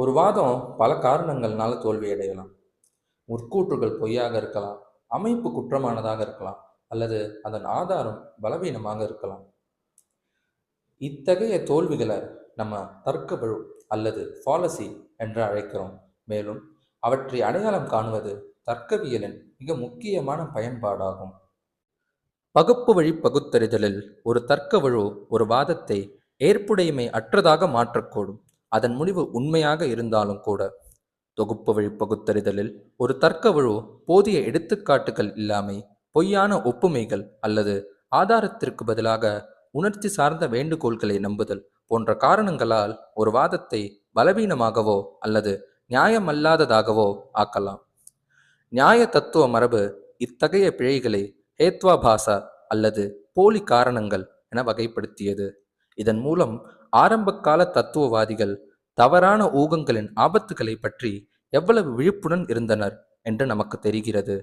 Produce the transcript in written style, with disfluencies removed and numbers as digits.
ஒரு வாதம் பல காரணங்கள்னால தோல்வியடையலாம். உட்கூற்றுகள் பொய்யாக இருக்கலாம், அமைப்பு குற்றமானதாக இருக்கலாம், அல்லது அதன் ஆதாரம் பலவீனமாக இருக்கலாம். இத்தகைய தோல்விகளை நம்ம தர்க்க வழு அல்லது ஃபாலசி என்று அழைக்கிறோம். மேலும் அவற்றை அடையாளம் காணுவது தர்க்கவியலின் மிக முக்கியமான பயன்பாடாகும். பகுப்பு வழி பகுத்தறிதலில் ஒரு தர்க்க வழு ஒரு வாதத்தை ஏற்புடைமை அற்றதாக மாற்றக்கூடும், அதன் முடிவு உண்மையாக இருந்தாலும் கூட. தொகுப்பு வழி பகுத்தறிதலில் ஒரு தர்க்க வழு போதிய எடுத்துக்காட்டுகள் இல்லாமை, பொய்யான ஒப்புமைகள் அல்லது ஆதாரத்திற்கு பதிலாக உணர்ச்சி சார்ந்த வேண்டுகோள்களை நம்புதல் போன்ற காரணங்களால் ஒரு வாதத்தை பலவீனமாகவோ அல்லது நியாயமல்லாததாகவோ ஆக்கலாம். நியாய தத்துவ மரபு இத்தகைய பிழைகளை ஹேத்வாபாசா அல்லது போலி காரணங்கள் என வகைப்படுத்தியது. இதன் மூலம் ஆரம்பகால தத்துவவாதிகள் தவறான ஊகங்களின் ஆபத்துகளை பற்றி எவ்வளவு விழிப்புடன் இருந்தனர் என்று நமக்கு தெரிகிறது.